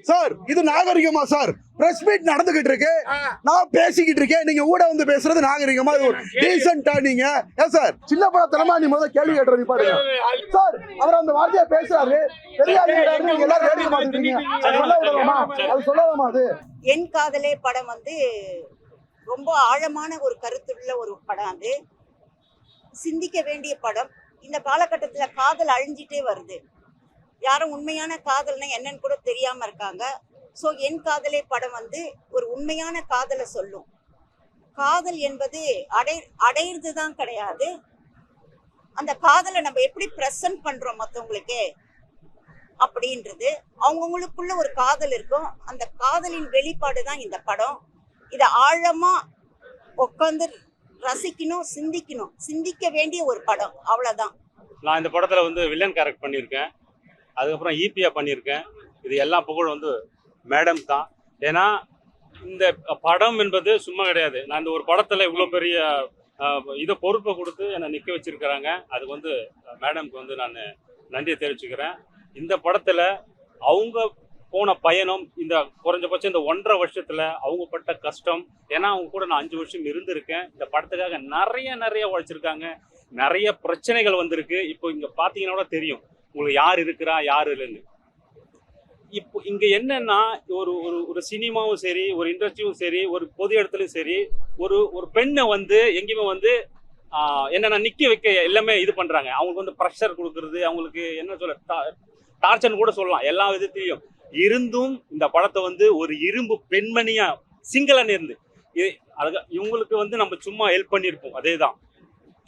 Sir இது நாகரிகமா sir? Press meet நடந்துகிட்டு இருக்கு, நான் பேசிக்கிட்டு இருக்கேன், நீங்க ஊட வந்து பேசுறது நாகரிகமா? இது ஒரு டீசென்ட்டா? நீங்க ஏன் சார் சின்ன படத்தனமா நீ முதல்ல கேள்வி கேட்டுற? நீ பாருங்க சார், அவர் அந்த வார்த்தையை பேசுறாரு, பெரியார் நீங்க எல்லாரும் கேட்க மாட்டேங்கிறீங்க. அது சொல்ல விடலாமா? அது சொல்லலாமா? அது என் காதலே படம் வந்து ரொம்ப ஆழமான ஒரு கருத்துள்ள ஒரு படம். அது சிந்திக்க வேண்டிய படம். இந்த காலகட்டத்துல காதல் அழிஞ்சிட்டே வருது. யாரும் உண்மையான காதல்னா என்னன்னு கூட தெரியாம இருக்காங்க. ஸோ என் காதலே படம் வந்து ஒரு உண்மையான காதலை சொல்லும். காதல் என்பது அடையிறது தான் கிடையாது. அந்த காதலை நம்ம எப்படி ப்ரெசன்ட் பண்றோம் மற்றவங்களுக்கு அப்படின்றது. அவங்கவுங்களுக்குள்ள ஒரு காதல் இருக்கும். அந்த காதலின் வெளிப்பாடு தான் இந்த படம். இதை ஆழமா உட்காந்து ரசிக்கணும், சிந்திக்கணும். சிந்திக்க வேண்டிய ஒரு படம், அவ்வளவுதான். நான் இந்த படத்துல வந்து வில்லன் கேரக்டர் பண்ணியிருக்கேன், அதுக்கப்புறம் ஈபியா பண்ணியிருக்கேன். இது எல்லா புகழும் வந்து மேடம் தான். ஏன்னா இந்த படம் என்பது சும்மா கிடையாது. நான் இந்த ஒரு படத்துல இவ்வளோ பெரிய இதை பொறுப்பை கொடுத்து என்னை நிற்க வச்சிருக்கிறாங்க. அதுக்கு வந்து மேடம்க்கு வந்து நான் நன்றியை தெரிவிச்சுக்கிறேன். இந்த படத்துல அவங்க போன பயணம், இந்த குறைஞ்சபட்சம் இந்த 1.5 வருஷத்துல அவங்க பட்ட கஷ்டம். ஏன்னா அவங்க கூட நான் 5 வருஷம் இருந்திருக்கேன். இந்த படத்துக்காக நிறைய உழைச்சிருக்காங்க. நிறைய பிரச்சனைகள் வந்திருக்கு. இப்போ இங்க பாத்தீங்கன்னா கூட தெரியும் உங்களுக்கு யார் இருக்கிறா யார் இல்லைன்னு. இப்போ இங்க என்னன்னா ஒரு ஒரு ஒரு சினிமாவும் சரி, ஒரு இண்டஸ்ட்ரியும் சரி, ஒரு பொது இடத்துலயும் சரி, ஒரு பெண்ணை வந்து எங்கேயுமே வந்து என்னன்னா நிக்க வைக்க எல்லாமே இது பண்றாங்க. அவங்களுக்கு வந்து ப்ரெஷர் கொடுக்கறது, அவங்களுக்கு என்ன சொல்ல டார்ச்சர்னு கூட சொல்லலாம் எல்லா விதத்திலையும். இருந்தும் இந்த படத்தை வந்து ஒரு இரும்பு பெண்மணியா சிங்களன் இருந்து இவங்களுக்கு வந்து நம்ம சும்மா ஹெல்ப் பண்ணியிருப்போம். அதே தான்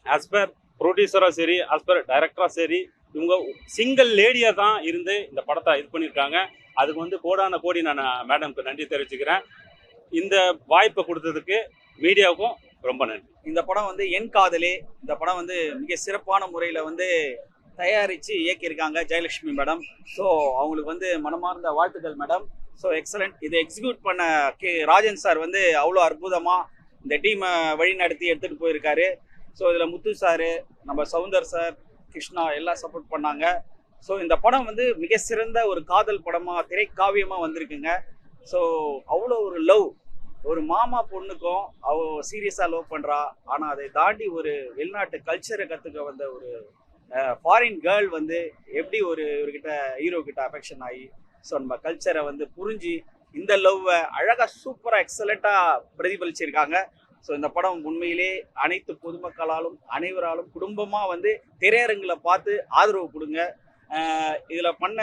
ஆஸ் பர் ப்ரொடியூசரா சரி, ஆஸ் பர் டைரக்டரா சரி, இவங்க சிங்கிள் லேடியா தான் இருந்து இந்த படத்தை இது பண்ணியிருக்காங்க. அதுக்கு வந்து கோடான கோடி நான் மேடம்க்கு நன்றி தெரிவிச்சுக்கிறேன். இந்த வாய்ப்பை கொடுத்ததுக்கு மீடியாவுக்கும் ரொம்ப நன்றி. இந்த படம் வந்து என் காதலே, இந்த படம் வந்து மிக சிறப்பான முறையில் வந்து தயாரித்து இயக்கியிருக்காங்க ஜெயலட்சுமி மேடம். ஸோ அவங்களுக்கு வந்து மனமார்ந்த வாழ்த்துக்கள் மேடம். So excellent. இதை எக்ஸிக்யூட் பண்ண ராஜன் சார் வந்து அவ்வளோ அற்புதமாக இந்த டீமை வழி நடத்தி எடுத்துகிட்டு போயிருக்காரு. ஸோ இதில் முத்து சார், நம்ம சவுந்தர் சார், கிருஷ்ணா எல்லாம் சப்போர்ட் பண்ணாங்க. ஸோ இந்த படம் வந்து மிக சிறந்த ஒரு காதல் படமாக, திரைக்காவியமாக வந்திருக்குங்க. ஸோ அவ்வளோ ஒரு லவ், ஒரு மாமா பொண்ணுக்கும் அவ சீரியஸாக லவ் பண்ணுறா. ஆனால் அதை தாண்டி ஒரு வெளிநாட்டு கல்ச்சரை கற்றுக்க வந்த ஒரு ஃபாரின் கேர்ள் வந்து எப்படி இவர்கிட்ட ஹீரோ கிட்ட அஃபெக்ஷன் ஆகி ஸோ நம்ம கல்ச்சரை வந்து புரிஞ்சு இந்த லவ்வை அழகாக சூப்பராக எக்ஸலண்ட்டாக பிரதிபலிச்சிருக்காங்க. ஸோ இந்த படம் உண்மையிலே அனைத்து பொதுமக்களாலும் அனைவராலும் குடும்பமாக வந்து திரையரங்கில் பார்த்து ஆதரவு கொடுங்க. இதில் பண்ண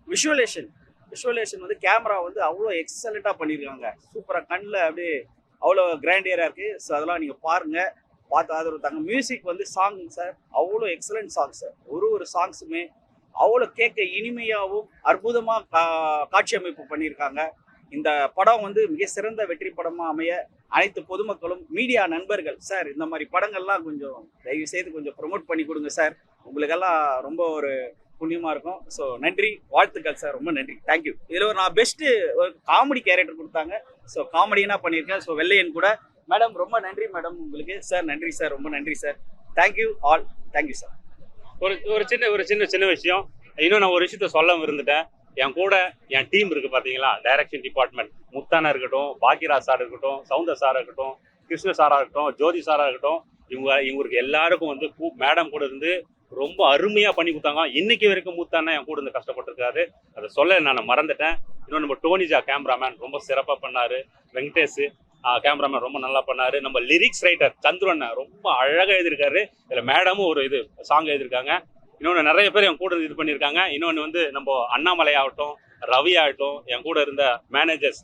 விஷுவலேஷன் வந்து கேமரா வந்து அவ்வளோ எக்ஸலண்ட்டாக பண்ணியிருக்காங்க. சூப்பராக கண்ணில் அப்படியே அவ்வளோ கிராண்டியராக இருக்குது. ஸோ அதெல்லாம் நீங்கள் பாருங்கள், பார்த்து ஆதரவு தாங்க. மியூசிக் வந்து சாங் சார் அவ்வளோ எக்ஸலண்ட் சாங் சார். ஒரு சாங்ஸுமே அவ்வளோ கேட்க இனிமையாகவும் அற்புதமாக காட்சி அமைப்பு பண்ணியிருக்காங்க. இந்த படம் வந்து மிக சிறந்த வெற்றி படமாக அமைய அனைத்து பொதுமக்களும் மீடியா நண்பர்கள் சார் இந்த மாதிரி படங்கள்லாம் கொஞ்சம் தயவு செய்து கொஞ்சம் ப்ரொமோட் பண்ணி கொடுங்க சார். உங்களுக்கெல்லாம் ரொம்ப ஒரு புண்ணியமாக இருக்கும். ஸோ நன்றி, வாழ்த்துக்கள் சார், ரொம்ப நன்றி, தேங்க்யூ. இதில் ஒரு நான் பெஸ்ட்டு ஒரு காமெடி கேரக்டர் கொடுத்தாங்க. ஸோ காமெடினா பண்ணியிருக்கேன். ஸோ வெள்ளையன் கூட மேடம் ரொம்ப நன்றி மேடம் உங்களுக்கு. சார் நன்றி சார், ரொம்ப நன்றி sir, thank you all, thank you sir. ஒரு சின்ன விஷயம் இன்னும் நான் ஒரு விஷயத்த சொல்ல இருந்துட்டேன். என் கூட என் டீம் இருக்கு பாத்தீங்களா, டைரக்ஷன் டிபார்ட்மெண்ட், முத்தானா இருக்கட்டும், பாக்கியராஜ் சார் இருக்கட்டும், சவுந்தர் சாரா இருக்கட்டும், கிருஷ்ண சாரா இருக்கட்டும், ஜோதி சாரா இருக்கட்டும், இவங்களுக்கு எல்லாருக்கும் வந்து மேடம் கூட இருந்து ரொம்ப அருமையா பண்ணி கொடுத்தாங்க. இன்னைக்கு வரைக்கும் முத்தானா என் கூட இருந்து கஷ்டப்பட்டிருக்காரு. அதை சொல்ல நான் மறந்துட்டேன். இன்னும் நம்ம டோனிஜா கேமராமேன் ரொம்ப சிறப்பா பண்ணாரு. வெங்கடேஷ் கேமராமேன் ரொம்ப நல்லா பண்ணாரு. நம்ம லிரிக்ஸ் ரைட்டர் சந்துரு ரொம்ப அழகா எழுதியிருக்காரு. இதுல மேடமும் ஒரு இது சாங் எழுதியிருக்காங்க. இன்னொன்று நிறைய பேர் என் கூட இது பண்ணியிருக்காங்க. இன்னொன்று வந்து நம்ம அண்ணாமலை ஆகட்டும், ரவி ஆகட்டும், என் கூட இருந்த மேனேஜர்ஸ்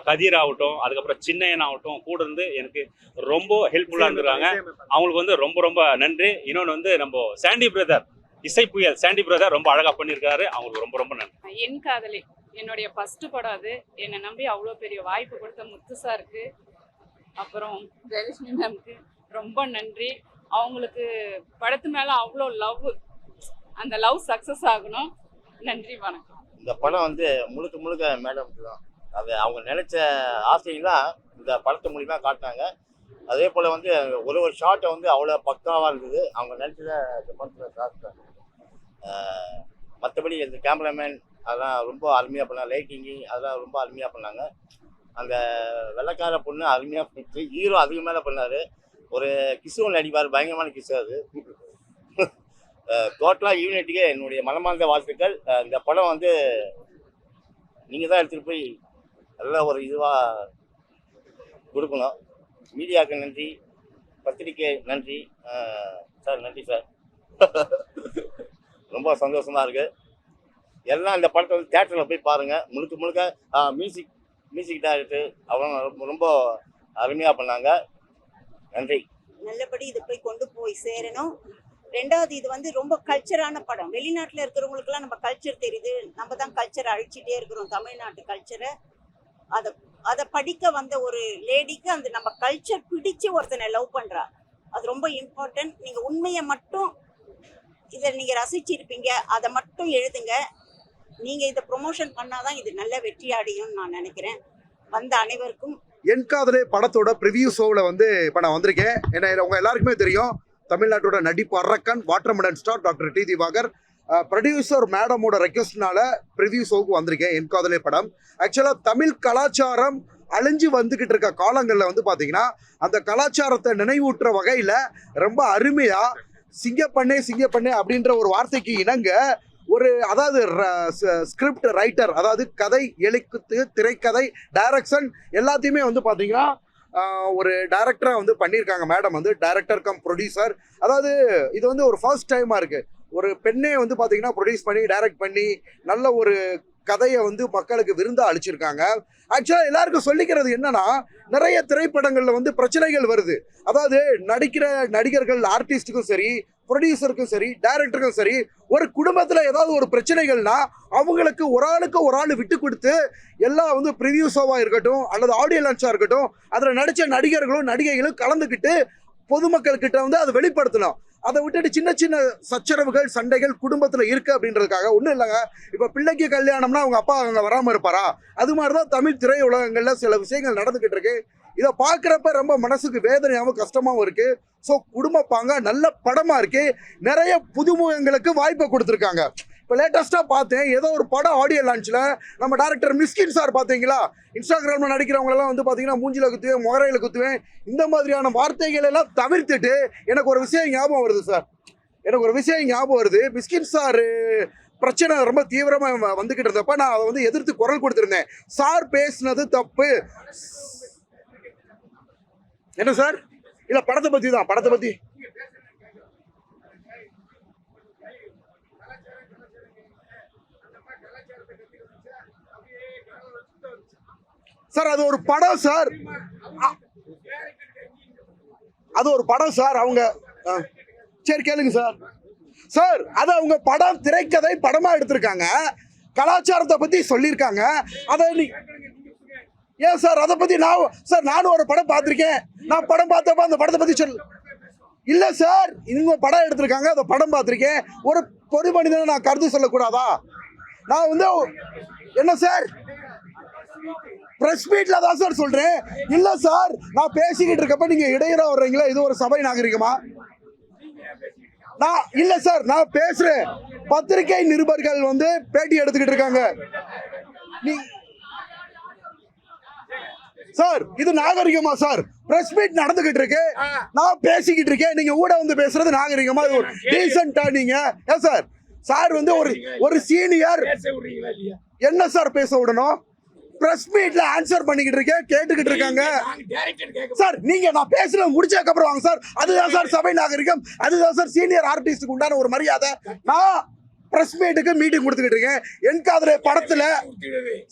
கதிர் ஆகட்டும், அதுக்கப்புறம் சின்னையன் ஆகட்டும், கூட இருந்து எனக்கு ரொம்ப ஹெல்ப்ஃபுல்லாக இருந்திருக்காங்க. அவங்களுக்கு வந்து ரொம்ப நன்றி. இன்னொன்று வந்து நம்ம சாண்டி பிரதர், இசை புயல் சாண்டி பிரதர் ரொம்ப அழகா பண்ணியிருக்காரு. அவங்களுக்கு ரொம்ப நன்றி. என் காதலி என்னுடைய ஃபர்ஸ்ட் படம். அது என்னை நம்பி அவ்வளோ பெரிய வாய்ப்பு கொடுத்த முத்து சாருக்கு, அப்புறம் ஜெயலட்சுமி மேம்க்கு ரொம்ப நன்றி. அவங்களுக்கு படத்து மேலே அவ்வளோ லவ், அந்த லவ் சக்ஸஸ் ஆகணும். நன்றி, வணக்கம். இந்த படம் வந்து முழுக்க மேடம்க்கு தான். அது அவங்க நினைச்ச ஆசையெல்லாம் இந்த படத்து மூலியமாக காட்டினாங்க. அதே போல் வந்து ஒரு ஷார்ட்டை வந்து அவ்வளோ பக்காவாக இருந்தது. அவங்க நினைச்சத இந்த படத்தில் காட்டினாங்க. மற்றபடி இந்த கேமராமேன் அதெல்லாம் ரொம்ப அருமையாக பண்ணாங்க. லைட்டிங்கு அதெல்லாம் ரொம்ப அருமையாக பண்ணாங்க. அந்த வெள்ளைக்கார பொண்ணு அருமையாக பண்ணிட்டு, ஹீரோ அதுக்கு மேலே பண்ணார். ஒரு கிஸ் ஒன்று அடிப்பார், பயங்கரமான கிஸ் அது. டோட்டலாக யூனிட்டுக்கு என்னுடைய மனமார்ந்த வாழ்த்துக்கள். இந்த படம் வந்து நீங்கள் தான் எடுத்துகிட்டு போய் நல்ல ஒரு இதுவாக கொடுக்கணும். மீடியாவுக்கு நன்றி, பத்திரிக்கை நன்றி. சார் நன்றி சார். ரொம்ப சந்தோஷமாக இருக்குது. எல்லாம் இந்த படத்தை வந்து தேட்டரில் போய் பாருங்கள். முழுக்க முழுக்க மியூசிக் டைரக்டர் அவங்க ரொம்ப அருமையாக பண்ணாங்க. நன்றி. நல்லபடி இதை போய் கொண்டு போய் சேரணும். ரெண்டாவது, இது வந்து ரொம்ப கல்ச்சரான படம். வெளிநாட்டில் இருக்கிறவங்களுக்குலாம் நம்ம கல்ச்சர் தெரியுது, நம்ம தான் கல்ச்சரை அழிச்சிட்டே இருக்கிறோம், தமிழ்நாட்டு கல்ச்சரை. அதை படிக்க வந்த ஒரு லேடிக்கு அந்த நம்ம கல்ச்சர் பிடிச்சு ஒருத்தனை லவ் பண்ணுறா, அது ரொம்ப இம்பார்ட்டன்ட். நீங்கள் உண்மையை மட்டும் இதை நீங்கள் ரசிச்சிருப்பீங்க, அதை மட்டும் எழுதுங்க. நீங்கள் இதை ப்ரொமோஷன் பண்ணாதான் இது நல்ல வெற்றி அடையும்னு நான் நினைக்கிறேன். வந்த அனைவருக்கும் என் காதலே படத்தோட ப்ரிவியூ ஷோவில் வந்து இப்போ நான் வந்திருக்கேன். ஏன்னா உங்கள் எல்லாருக்குமே தெரியும், தமிழ்நாட்டோட நடிப்பு அரக்கன் watermelon star doctor D Diwakar producer மேடமோட ரெக்வஸ்ட்னால ப்ரிவியூ ஷோவுக்கு வந்திருக்கேன். என் காதலே படம் ஆக்சுவலாக தமிழ் கலாச்சாரம் அழிஞ்சு வந்துக்கிட்டு இருக்க காலங்களில் வந்து பார்த்தீங்கன்னா அந்த கலாச்சாரத்தை நினைவூட்டுற வகையில் ரொம்ப அருமையாக சிங்கப்பண்ணே அப்படின்ற ஒரு வார்த்தைக்கு இணங்க ஒரு, அதாவது ஸ்கிரிப்ட் ரைட்டர், அதாவது கதை எழுத்து திரைக்கதை டைரக்ஷன் எல்லாத்தையுமே வந்து பார்த்தீங்கன்னா ஒரு டைரக்டராக வந்து பண்ணியிருக்காங்க. மேடம் வந்து டைரக்டர் கம் ப்ரொடியூசர். அதாவது இது வந்து ஒரு ஃபர்ஸ்ட் டைமாக இருக்குது. ஒரு பெண்ணே வந்து பார்த்தீங்கன்னா ப்ரொடியூஸ் பண்ணி டைரக்ட் பண்ணி நல்ல ஒரு கதையை வந்து மக்களுக்கு விருந்தாக அளிச்சிருக்காங்க. ஆக்சுவலாக எல்லாருக்கும் சொல்லிக்கிறது என்னன்னா, நிறைய திரைப்படங்களில் வந்து பிரச்சனைகள் வருது. அதாவது நடிக்கிற நடிகர்கள் ஆர்டிஸ்ட்டுக்கும் சரி, ப்ரொடியூசருக்கும் சரி, டைரக்டருக்கும் சரி, ஒரு குடும்பத்தில் ஏதாவது ஒரு பிரச்சனைகள்னா அவங்களுக்கு ஒரு ஆள் விட்டு கொடுத்து எல்லாம் வந்து ப்ரிவியூ ஷோவாக இருக்கட்டும் அல்லது ஆடியோ லான்ச்சாக இருக்கட்டும், அதில் நடித்த நடிகர்களும் நடிகைகளும் கலந்துக்கிட்டு பொதுமக்கள்கிட்ட வந்து அதை வெளிப்படுத்தலாம். அதை விட்டுட்டு சின்ன சின்ன சச்சரவுகள் சண்டைகள் குடும்பத்தில் இருக்குது அப்படின்றதுக்காக ஒன்றும் இல்லைங்க. இப்போ பிள்ளைக்கு கல்யாணம்னா அவங்க அப்பா அங்கே வராமல் இருப்பாரா? அது மாதிரி தான் தமிழ் திரையுலகங்களில் சில விஷயங்கள் நடந்துக்கிட்டு இருக்கு. இதை பார்க்குறப்ப ரொம்ப மனசுக்கு வேதனையாகவும் கஷ்டமாகவும் இருக்குது. ஸோ குடும்ப பாங்க நல்ல படமாக இருக்குது. நிறைய புதுமுகங்களுக்கு வாய்ப்பை கொடுத்துருக்காங்க. இப்போ லேட்டஸ்ட்டாக பார்த்தேன், ஏதோ ஒரு படம் ஆடியோ லான்ச்சில் நம்ம டைரக்டர் மிஸ்கின் சார் பார்த்தீங்களா, இன்ஸ்டாகிராமில் நடிக்கிறவங்களெல்லாம் வந்து பார்த்தீங்கன்னா மூஞ்சில் குத்துவேன், முகரையில் குத்துவேன், இந்த மாதிரியான வார்த்தைகள் எல்லாம் தவிர்த்துட்டு எனக்கு ஒரு விஷயம் ஞாபகம் வருது சார். மிஸ்கின் சார் பிரச்சனை ரொம்ப தீவிரமாக வந்துக்கிட்டு இருந்தப்ப நான் அதை வந்து எதிர்த்து குரல் கொடுத்துருந்தேன். சார் பேசுனது தப்பு. என்ன சார்? இல்லை படத்தை பற்றி சார், அது ஒரு படம் சார். அவங்க சரி கேளுங்க சார், அது அவங்க படம் திரைக்கதை படமா எடுத்திருக்காங்க, கலாச்சாரத்தை பத்தி சொல்லியிருக்காங்க. அதை ஏன் சார் அதை பத்தி நானும் ஒரு படம் பார்த்திருக்கேன். நான் படம் பார்த்தப்ப அந்த படத்தை பத்தி இல்ல சார், இவங்க படம் எடுத்திருக்காங்க, அந்த படம் பார்த்திருக்கேன். ஒரு பொது மனிதனை நான் கருத்து சொல்லக்கூடாதா? நான் வந்து என்ன சார் பிரஸ் மீட்ல தான் சார் சொல்றேன். இல்ல சார், நான் பேசிக்கிட்டு இருக்கப்ப நீங்க இடையூறா வர்றீங்களா? இது ஒரு சபை நாகரிகமா? இல்ல சார், நான் பேசுறேன். பத்திரிகை நிருபர்கள் வந்து பேட்டி எடுத்துக்கிட்டு இருக்காங்க. சார் இது நாகரிகமா சார்? பிரஸ் மீட் நடந்துகிட்டு இருக்கு, நான் பேசிக்கிட்டு இருக்கேன், நீங்க ஊட வந்து பேசுறது நாகரிகமா? இது ஒரு டீசென்ட்டா? நீங்க சார் வந்து ஒரு சீனியர் என்ன சார் பேச விடணும்? பிரஸ் மீட்ல ஆன்சர் பண்ணிக்கிட்டு இருக்கேன், கேட்டுக்கிட்டு இருக்காங்க சார். நீங்க நான் பேசுறது முடிச்சதுக்கு அப்புறம் வாங்க சார். அதுதான் சார் சபை நாகரிகம், அதுதான் சார் சீனியர் ஆர்டிஸ்டுக்கு உண்டான ஒரு மரியாதை. நான் பிரஸ் மீட்டுக்கு மீட்டிங் கொடுத்துக்கிட்டு இருக்கேன். என் காதலே படத்துல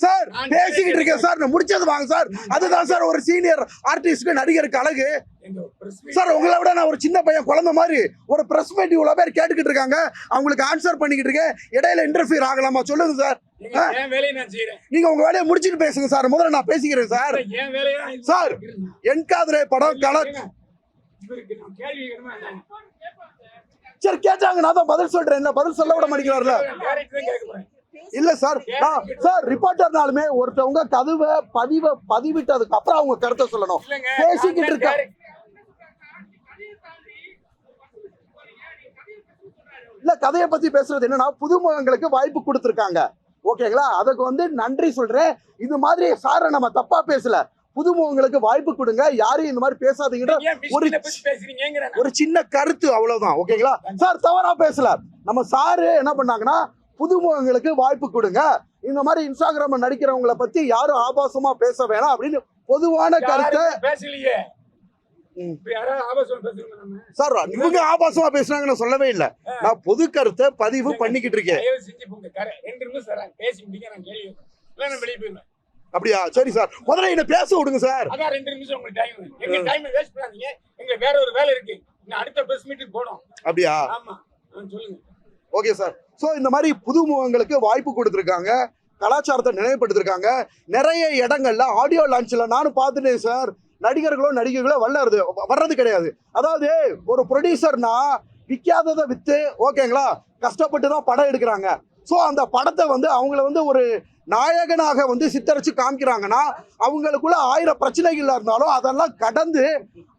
சார் பேசிக்கிட்டு இருக்கேன் சார், நான் முடிச்சது வாங்க சார். அதுதான் சார் ஒரு சீனியர் ஆர்டிஸ்டுக்கு நடிகருக்கு அழகு சார். உங்களை விட நான் ஒரு சின்ன பையன், குழந்தை மாதிரி. ஒரு பிரஸ் மீட் இவ்வளவு பேர் கேட்டுக்கிட்டு இருக்காங்க, அவங்களுக்கு ஆன்சர் பண்ணிக்கிட்டு இருக்கேன். இடையில இன்டர்ஃபியர் ஆகலாமா? சொல்லுங்க சார். நீங்க உங்க வேலையை முடிச்சுட்டு பேசுங்க சார். முதல்ல நான் பேசிக்கிறேன் சார். சார் என் காதலே படம் சரி கேட்டாங்க, நான் தான் பதில் சொல்றேன். பதில் சொல்ல விட மாட்டேங்கிறார்ல. இல்ல சார், சார் ரிப்போர்ட்டர்னாலுமே ஒருத்தவங்க கதவை பதிவிட்டதுக்கு அப்புறம் அவங்க கருத்தை சொல்லணும். பேசிக்கிட்டு இருக்க இல்ல, கதையை பத்தி பேசுறது என்னன்னா, புதுமுகங்களுக்கு வாய்ப்பு கொடுத்துருக்காங்க. ஓகேங்களா? அதுக்கு வந்து நன்றி சொல்றேன். இது மாதிரி சாரை நம்ம தப்பா பேசல, புதுமுகங்களுக்கு வாய்ப்பு கொடுங்க, யாரையும் இந்த மாதிரி பேசாதீங்கன்ற ஒரு சின்ன கருத்து, அவ்வளவுதான். ஓகேங்களா சார்? தவறா பேசல. நம்ம சாரு என்ன பண்ணாங்கன்னா, புதுமுகங்களுக்கு வாய்ப்பு கொடுங்க, இந்த மாதிரி இன்ஸ்டாகிராம்ல நடிக்கிறவங்களை பத்தி யாரும் ஆபாசமா பேச வேணாம் அப்படின்னு பொதுவான கருத்தை பேசலையே. சார். இவங்க ஆபாசமா பேசுனாங்கன்னு சொல்லவே இல்லை. நான் பொது கருத்தை பதிவு பண்ணிக்கிட்டு இருக்கேன். அப்படியா? சரி சார், முதல்ல என்ன பேச விடுங்க சார். அதான் 2 நிமிஷம் உங்களுக்கு டைம். எங்க டைம் வேஸ்ட் பண்ணாதீங்க. எங்க வேற ஒரு வேலை இருக்கு. நான் அடுத்த பிரஸ் மீட்டுக்கு போறோம். அப்படியா? ஆமா, சொல்லுங்க. Okay sir. ஸோ இந்த மாதிரி புதுமுகங்களுக்கு வாய்ப்பு கொடுத்துருக்காங்க, கலாச்சாரத்தை நினைவுபடுத்திருக்காங்க. நிறைய இடங்கள்ல ஆடியோ லான்ச்ல நானும் பார்த்துட்டேன் சார். நடிகர்களோ வர்றது கிடையாது. அதாவது ஒரு ப்ரொடியூசர்னா விற்காததை வித்து, ஓகேங்களா, கஷ்டப்பட்டு தான் படம் எடுக்கிறாங்க. ஸோ அந்த படத்தை வந்து அவங்கள வந்து ஒரு நாயகனாக வந்து சித்தரிச்சு காமிக்கிறாங்கன்னா, அவங்களுக்குள்ள 1000 பிரச்சனைகள் இருந்தாலும் அதெல்லாம் கடந்து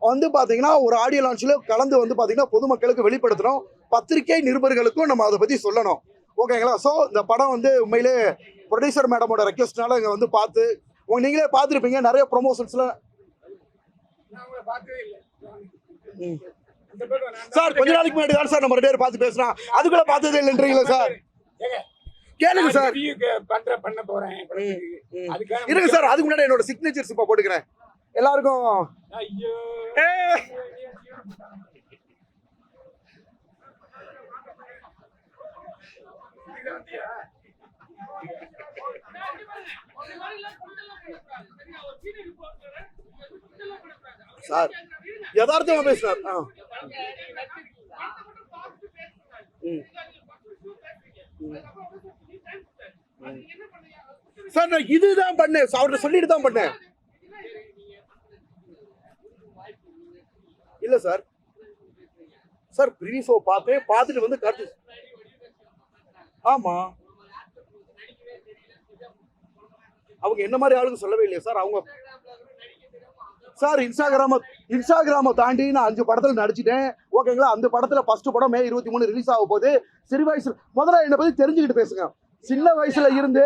வந்து பாத்தீங்கன்னா ஒரு ஆடியோ லான்ச்ல கலந்து வந்து பாத்தீங்கன்னா பொதுமக்களுக்கு வெளிப்படுத்தணும், பத்திரிகை நிருபர்களுக்கும் நம்ம அதை பத்தி சொல்லணும். ஓகேங்களா? ஸோ இந்த படம் வந்து உண்மையிலே ப்ரொடியூசர் மேடமோட ரெக்வஸ்ட்னால இங்க வந்து பார்த்து நீங்களே பார்த்துருப்பீங்க நிறைய ப்ரொமோஷன்ஸ்ல. சார் கொஞ்ச நாளைக்கு முன்னாடி தான் சார் நம்ம 2 பேரும் பார்த்து பேசுறோம், அதுக்குள்ள பார்த்ததே இல்லைன்றீங்களா சார்? கேளுங்க சார். பண்ண போறேன். இருங்க சார், அதுக்கு முன்னாடி என்னோட சிக்னேச்சர்ஸ் இப்ப போட்டுக்கிறேன் எல்லாருக்கும். ஐயோ, சார் யதார்த்தமா பேசுறார். சார் நான் இதுதான் பண்ணேன், அவர்கிட்ட சொல்லிட்டு தான் பண்ணேன். இல்ல சார், சார் ப்ரீ ஷோ பார்த்துட்டு வந்து கருத்து. ஆமா, அவங்க என்ன மாதிரி ஆளுங்க சொல்லவே இல்லையா சார்? அவங்க சார் இன்ஸ்டாகிராம தாண்டி நான் 5 படத்துல நடிச்சிட்டேன். ஓகேங்களா? அந்த படத்துல ஃபர்ஸ்ட் படம் மே 23 ரிலீஸ் ஆக போகுது. சிறு வயசுல முதல்ல என்னை பத்தி தெரிஞ்சுக்கிட்டு பேசுங்க. சின்ன வயசுல இருந்து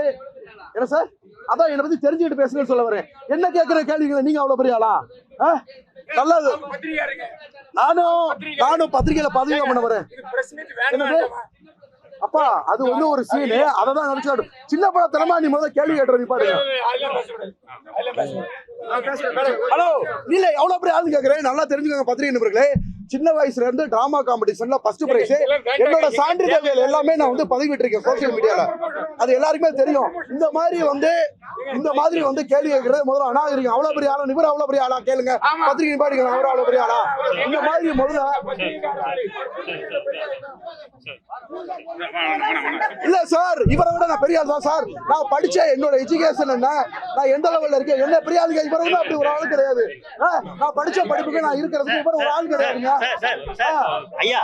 என்ன சார், அதான் என்னை பத்தி தெரிஞ்சுக்கிட்டு பேசுங்கன்னு சொல்ல வரேன். என்ன கேட்கிற கேள்விங்களா? நீங்க அவ்வளவு பெரிய ஆளா? நல்லது. நானும் பத்திரிகையில பதிவு பண்ண வரேன். அப்பா அது வந்து ஒரு சீனு, அததான் நினைச்சு சின்ன படத்தனமா நீ முதல்ல கேள்வி கேட்டுற. நீ பாருங்க. ஹலோ, இல்ல எவ்வளவு பெரிய ஆளு கேக்குறேன், நல்லா தெரிஞ்சுக்கோங்க பத்திரிகை நண்பர்களே. சின்ன வயசுல இருந்து டிராமா காம்படிஷன்ல ஃபர்ஸ்ட் பிரைஸ், என்னோட சான்றிதழ்கள் எல்லாமே நான் வந்து பதிவிட்டிருக்கேன் சோசியல் மீடியால, அது எல்லாருக்குமே தெரியும். இந்த மாதிரி வந்து கேள்வி கேட்கறது முதல்ல அநாகரிகம். அவ்வளவு பெரிய ஆளா இவர்? அவ்வளவு பெரிய ஆளா? கேளுங்க பத்திரிகை பாடிங்க, அவர் அவ்வளவு பெரிய ஆளா? இந்த மாதிரி முதல்ல இல்ல சார், இவரை விட நான் பெரிய ஆள் தான் சார். நான் படிச்ச என்னோட எஜுகேஷன் என்ன, நான் எந்த லெவல்ல இருக்கேன், என்ன பெரிய ஆளுங்க. இவரை விட அப்படி ஒரு ஆள் கிடையாது. நான் படிச்ச படிப்புக்கு நான் இருக்கிறதுக்கு இவர் ஒரு ஆள் கிடையாதுங்க. ஐயா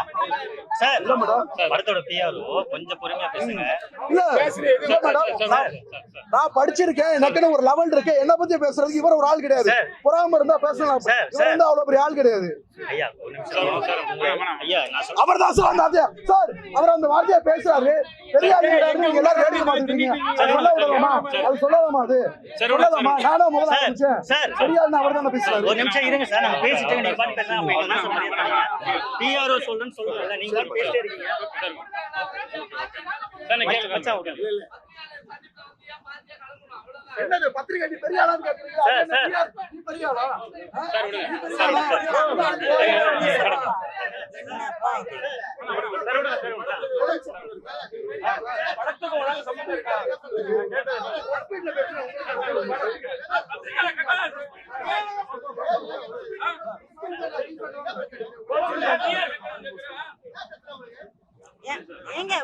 சார், இல்ல மேடம், படத்தோட பிஆர்ஓ கொஞ்சம் பொறுமையா பேசுங்க. இல்ல மேடம், நான் படிச்சிருக்கேன், எனக்குன்னு ஒரு லெவல் இருக்கு. என்ன பத்தி பேசுறதுக்கு இவர் ஒரு ஆள் கிடையாது. பொறாம இருந்தா பேசலாம். இவர் வந்து அவ்வளவு பெரிய ஆள் கிடையாது. ஐயா ஒரு நிமிஷம். ஐயா நான் சொல்றேன். அவர் தான் சார் சார், அவர் அந்த வார்த்தையை பேசுறாரு. பெரிய ஆள் கிடையாது. நீங்க எல்லாரும் கேட்க மாட்டீங்க. சொல்ல விடலாமா? அது சொல்லலாமா? அது சொல்லலாமா? நானும் முதல்ல ஆரம்பிச்சேன். பெரிய ஆள் அவர் தானே பேசுறாரு. ஒரு நிமிஷம் இருங்க சார், நம்ம பேசிட்டு நீங்க பாட்டு பேசலாம். அப்ப என்ன சொல்றீங்க? பிஆர்ஓ சொல்றேன்னு சொல்றீங்க, நீங்க பாட்டு பேசிட்டே இருக்கீங்க. மச்சான் ஓகே. என்னது பத்திரிகை நீ பெரிய ஆளான்னு கேக்குறீங்களா? நீ பெரிய ஆளா? சார் விடுங்க. படத்துக்கு உலக சம்பந்தம் இருக்கா? ஏங்க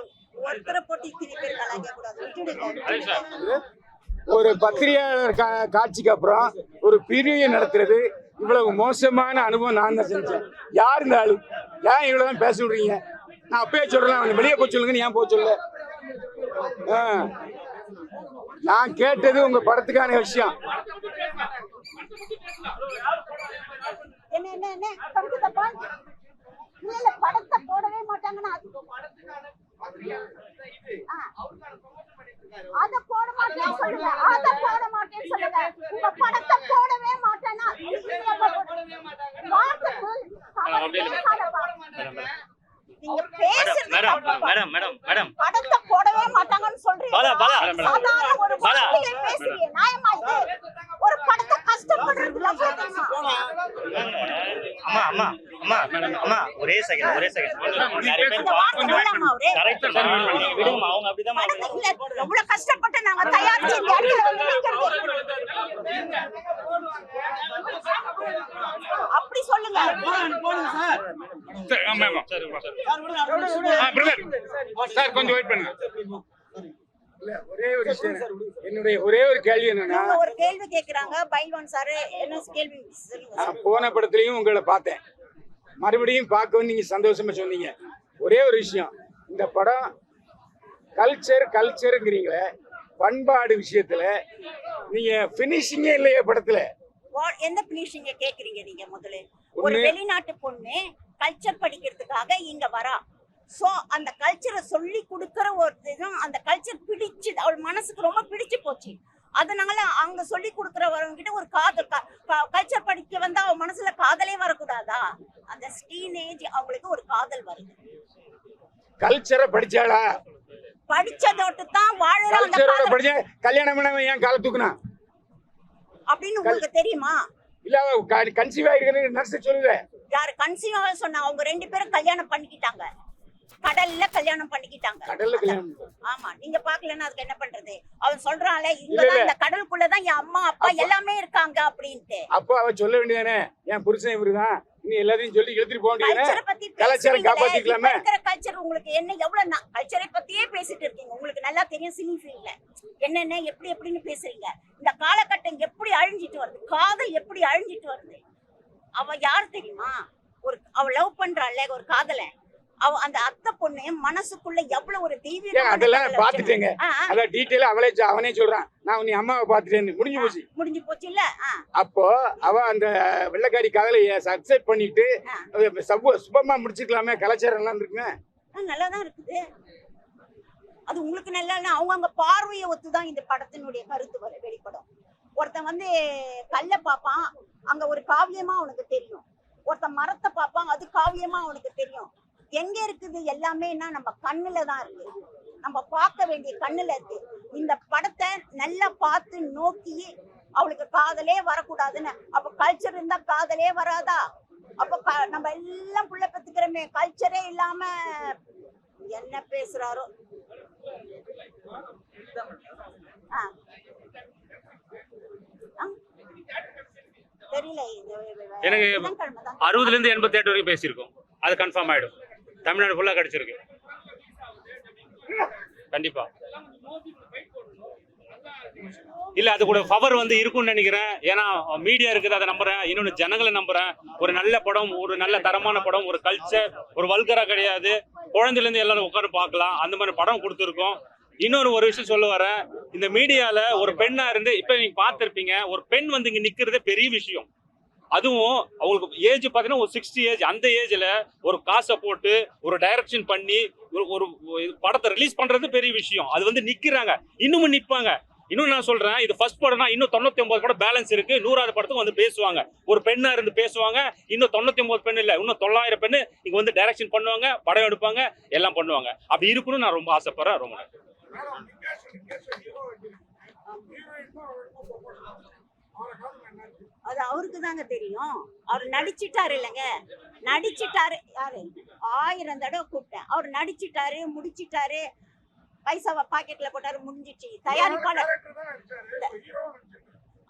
ஒருத்தரை போட்டு இத்தனை பேர் கலாய்க்க கூடாது, விட்டுடுங்க. ஒரு பத்திரிகையாளர் காட்சிக்கு அப்புறம் ஒரு பிரிவை நடத்துறது இவ்வளவு மோசமான அனுபவம் நான் தான் செஞ்சேன். யார் இந்த ஆளு? ஏன் இவ்வளவுதான் பேச விடுறீங்க? நான் அப்பயே சொல்றேன், வெளியே போய் சொல்லுங்க. ஏன் போக சொல்ல? நான் கேட்டது உங்க படத்துக்கான விஷயம். என்ன படத்தை போடவே மாட்டாங்கன்னா அத போட மாட்டேன்னு சொல்லுங்க. அத போட மாட்டேன்னு சொல்லுங்க. உங்க படத்தை போடவே மாட்டேன்னா நீங்க பேசுறது மேடம் மேடம் மேடம் படத்தை போடவே மாட்டாங்கன்னு சொல்றீங்க. பாலா, பாலா. சாதாரண ஒரு வார்த்தையை பேசுறீங்க. நியாயமா இது? ஒரு படத்தை கஷ்டப்படுறதுல அம்மா அம்மா அம்மா அம்மா ஒரே செகண்ட் நிறைய பேர் கரெக்ட் விடுங்கம்மா அவங்க அப்படிதான் எவ்வளவு கஷ்டப்பட்டு நாங்க தயாரிச்சு இந்த இடத்துல வந்து நிக்கிறது. அப்படி சொல்லுங்க. சார் கொஞ்சம் வெயிட் பண்ணுங்க. இல்ல, ஒரே ஒரு விஷயம், என்னுடைய ஒரே ஒரு கேள்வி என்னன்னா, இவங்க ஒரு கேள்வி கேக்குறாங்க. பைல்வான் சார் என்ன கேள்வி சொல்லுங்க. நான் போன படத்துலயும் உங்களை பார்த்தேன், மறுபடியும் பார்க்கவும் நீங்க சந்தோஷமா சொன்னீங்க. ஒரே ஒரு விஷயம், இந்த படம் கல்ச்சருங்கிறீங்களே, பண்பாடு விஷயத்துல நீங்க பினிஷிங்கே இல்லையே படத்துல. எந்த பினிஷிங்க கேக்குறீங்க நீங்க? முதல்ல ஒரு வெளிநாட்டு பொண்ணு கல்ச்சர் படிக்கிறதுக்காக இங்க வரா. சோ அந்த கல்ச்சரை சொல்லி கொடுக்கற ஒரு இதும் அந்த கல்ச்சர் பிடிச்சு அவள் மனசுக்கு ரொம்ப பிடிச்சு போச்சு. அதனால அங்க சொல்லி கொடுக்கறவங்க கிட்ட ஒரு காதல் கல்ச்சர் படிக்க வந்தா அவ மனசுல காதலே வரக்கூடாதா? அந்த டீனேஜ் அவங்களுக்கு ஒரு காதல் வருது. கல்ச்சரை படிச்சாளா? படிச்சதோட்டு தான் வாழறாங்க. படிச்ச கல்யாணம் பண்ணவன் ஏன் கால தூக்குனா அப்படின்னு உங்களுக்கு தெரியுமா? இல்ல, கன்சீவ் ஆயிருக்குன்னு நர்ஸ் சொல்லுங்க. யாரு கன்சீவ் சொன்னா? அவங்க 2 பேரும் கல்யாணம் பண்ணிக்கிட்டாங்க. கடல்ல கல்யாணம் பண்ணிக்கிட்டாங்க. கடல்ல கல்யாணம். ஆமா, நீங்க பாக்கலன்னா அதுக்கு என்ன பண்றது? அவன் சொல்றான்ல, இங்கதான் இந்த கடலுக்குள்ளதான் என் அம்மா அப்பா எல்லாமே இருக்காங்க அப்படின்ட்டு. அப்போ அவ சொல்ல வேண்டியதானே, என் புருஷன் இவருதான், நீ எல்லாத்தையும் சொல்லி எடுத்துட்டு போக வேண்டியதானே. கல்ச்சரை பத்தி கலாச்சாரம் காப்பாத்திக்கலாமே. கல்ச்சர் உங்களுக்கு என்ன எவ்வளவு கல்ச்சரை பத்தியே பேசிட்டு இருக்கீங்க. உங்களுக்கு நல்லா தெரியும் சினி ஃபீல்ட்ல என்னென்ன எப்படின்னு பேசுறீங்க. இந்த காலகட்டம் எப்படி அழிஞ்சிட்டு வருது, காதல் எப்படி அழிஞ்சிட்டு வருது. அவ யார் தெரியுமா? அவ லவ் பண்றாள்ல ஒரு காதலை, அவ அந்த அத்தை பொண்ணு மனசுக்குள்ள எவ்வளவு ஒரு தெய்வீக அதெல்லாம் பாத்துட்டேங்க. அத டீடைலா அவனே சொல்றான், நான் நீ அம்மாவை பாத்துட்டேன்னு. முடிஞ்சு போச்சு இல்ல. அப்போ அவ அந்த வெள்ளக்காரி காதலை சக்சஸ் பண்ணிட்டு சுபமா முடிச்சுக்கலாமே. கலாச்சாரம் எல்லாம் இருக்குங்க, நல்லாதான் இருக்குது. அது உங்களுக்கு நல்லா அவங்க பார்வையை ஒத்துதான் இந்த படத்தினுடைய கருத்து வெளிப்படும். ஒருத்தன் வந்து கல்ல பாப்பான், அங்க ஒரு காவியமா அவனுக்கு தெரியும். ஒருத்தன் மரத்தை பாப்பான், அது காவியமா அவனுக்கு தெரியும். எங்க இருக்குது எல்லாமேனா நம்ம கண்ணுல தான் இருக்கு. நம்ம பார்க்க வேண்டிய கண்ணுல இருக்கு. இந்த படத்தை நல்லா பார்த்து நோக்கி அவளுக்கு காதலே வரக்கூடாதுன்னு. அப்ப கல்ச்சர் இருந்தா காதலே வராதா? அப்ப நம்ம எல்லாம் புள்ள பெத்துக்கிறோமே, கல்ச்சரே இல்லாம என்ன பேசுறாரோ. தெரியல. எனக்கு 60ல இருந்து 88 வரைக்கும் பேசியிருக்கோம். அது கன்ஃபார்ம் ஆயிடும். தமிழ்நாடு ஃபுல்லா கிடைச்சிருக்கு கண்டிப்பா. இல்ல, அது கூட பவர் வந்து இருக்கும்னு நினைக்கிறேன். ஏன்னா மீடியா இருக்குது, அதை நம்புறேன். இன்னொன்னு ஜனங்களை நம்புறேன். ஒரு நல்ல படம், ஒரு நல்ல தரமான படம், ஒரு கல்ச்சர், ஒரு வல்கரா கிடையாது. குழந்தைல இருந்து எல்லாரும் உட்காந்து பார்க்கலாம், அந்த மாதிரி படம் கொடுத்துருக்கோம். இன்னொரு விஷயம் சொல்ல வரேன், இந்த மீடியால ஒரு பெண்ணா இருந்து இப்ப நீங்க பார்த்திருப்பீங்க, ஒரு பெண் வந்து இங்க நிக்கிறதே பெரிய விஷயம். அதுவும் அவங்களுக்கு ஏஜ் பாத்தீங்கன்னா ஒரு 60 ஏஜ். அந்த ஏஜ்ல ஒரு காசை போட்டு ஒரு டைரக்ஷன் பண்ணி ஒரு படத்தை ரிலீஸ் பண்றது பெரிய விஷயம். அது வந்து நிக்கிறாங்க, இன்னமும் நிப்பாங்க. இன்னும் நான் சொல்றேன், இது ஃபர்ஸ்ட் படம்னா இன்னும் 99 படம் பேலன்ஸ் இருக்கு. 100வது படத்துக்கு வந்து பேசுவாங்க, ஒரு பெண்ணா இருந்து பேசுவாங்க. இன்னும் 99 பெண் இல்ல, இன்னும் 900 பெண்ணு இங்க வந்து டைரக்ஷன் பண்ணுவாங்க, படம் எடுப்பாங்க, எல்லாம் பண்ணுவாங்க. அப்படி இருக்கணும்னு நான் ரொம்ப ஆசைப்படுறேன். ரொம்ப நன்றி. அது அவருக்கு தாங்க தெரியும். அவர் நடிச்சிட்டாரு இல்லைங்க, நடிச்சிட்டாரு. யாரு 1000 தடவை கூப்பிட்டேன். அவர் நடிச்சிட்டாரு, முடிச்சிட்டாரு, பைசாவை பாக்கெட்ல போட்டாரு, முடிஞ்சிச்சு. தயாரிப்பாளர்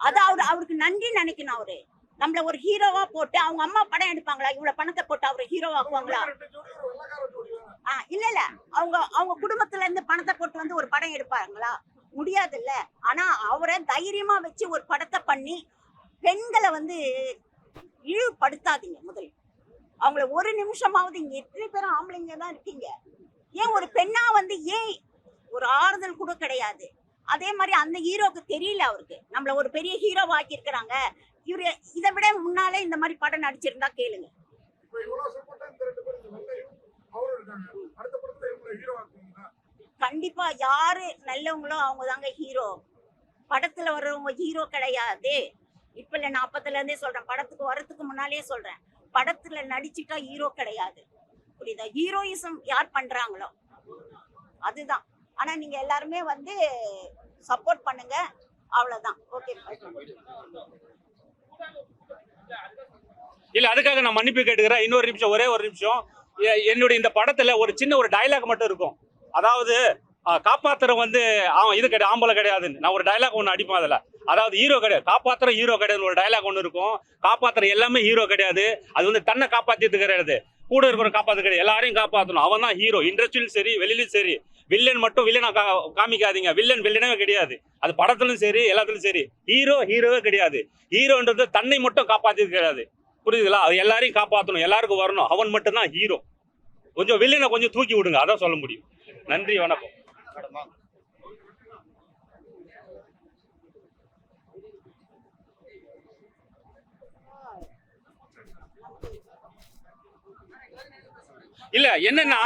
அது அவருக்கு நன்றி நினைக்கணும். அவரு நம்மள ஒரு ஹீரோவா போட்டு, அவங்க அம்மா படம் எடுப்பாங்களா? இவ்வளவு பணத்தை போட்டு அவரை ஹீரோவாக்குவாங்களா? இல்ல அவங்க குடும்பத்துல இருந்து பணத்தை போட்டு வந்து ஒரு படம் எடுப்பாங்களா? முடியாது இல்ல. ஆனா அவரை தைரியமா வச்சு ஒரு படத்தை பண்ணி பெண்களை வந்து இழிவுபடுத்தாதீங்க. முதல் அவங்கள ஒரு நிமிஷமாவது, இங்க எத்தனை பேரும் ஆம்பளைங்க தான் இருக்கீங்க, ஏன் ஒரு பெண்ணா வந்து ஏன் ஒரு ஆறுதல் கூட கிடையாது? அதே மாதிரி அந்த ஹீரோக்கு தெரியல, அவருக்கு நம்மள ஒரு பெரிய ஹீரோவா ஆக்கி இருக்கிறாங்க. இவரு இதை விட முன்னாலே இந்த மாதிரி படம் நடிச்சிருந்தா கேளுங்க. கண்டிப்பா யாரு நல்லவங்களோ அவங்க தாங்க ஹீரோ. படத்துல வர்றவங்க ஹீரோ கிடையாது. இப்ப இல்ல, நான் அப்பத்துல இருந்தே சொல்றேன், படத்துக்கு வர்றதுக்கு முன்னாலே சொல்றேன், படத்துல நடிச்சுட்டா ஹீரோ கிடையாது. புரியுதா? ஹீரோயிசம் யார் பண்றாங்களோ அதுதான். ஆனா நீங்க எல்லாருமே வந்து சப்போர்ட் பண்ணுங்க, அவ்வளவுதான். ஓகே. இல்ல அதுக்காக நான் மன்னிப்பு கேட்டுக்கிறேன். இன்னொரு நிமிஷம், ஒரே ஒரு நிமிஷம். என்னுடைய இந்த படத்துல ஒரு சின்ன ஒரு டயலாக் மட்டும் இருக்கும். அதாவது காப்பாத்துற வந்து அவன் இது கிடையாது, ஆம்பளை கிடையாதுன்னு நான் ஒரு டயலாக் ஒன்று அடிப்பேன். அதில் அதாவது ஹீரோ கிடையாது, காப்பாத்துற ஹீரோ கிடையாது ஒரு டயலாக் ஒன்று இருக்கும். காப்பாத்துற எல்லாமே ஹீரோ கிடையாது. அது வந்து தன்னை காப்பாத்திட்டு கிடையாது, கூட இருக்கிற காப்பாத்து கிடையாது, எல்லாரையும் காப்பாற்றணும். அவன் தான் ஹீரோ. இண்டஸ்ட்ரியிலும் சரி வெளியிலும் சரி. வில்லன் மட்டும் வில்லனா காமிக்காதீங்க. வில்லன் வில்லனவே கிடையாது. அது படத்துலையும் சரி எல்லாத்துலயும் சரி. ஹீரோ ஹீரோவே கிடையாது. ஹீரோன்றது தன்னை மட்டும் காப்பாத்திட்டு கிடையாது. புரியுதுங்களா? அது எல்லாரையும் காப்பாற்றணும், எல்லாருக்கும் வரணும். அவன் மட்டும் தான் ஹீரோ. கொஞ்சம் வில்லனை கொஞ்சம் தூக்கி விடுங்க, அதான் சொல்ல முடியும். நன்றி, வணக்கம். இல்ல என்னன்னா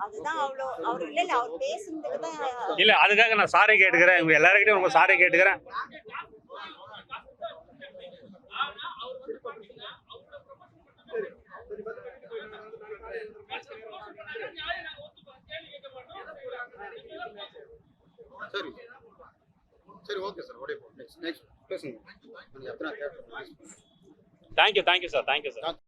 அதுதான் அவ்வளோ. அவர் இல்ல இல்ல, அவர் பேசுனதுக்கு தான். இல்ல அதுக்காக நான் சாரி கேட்டுக்கிறேன். இவங்க எல்லாருக்கிட்டையும் ரொம்ப சாரி கேட்டுக்கிறேன். சரி சரி, ஓகே சார். நெக்ஸ்ட் பேசுங்க. Thank you sir, thank you sir.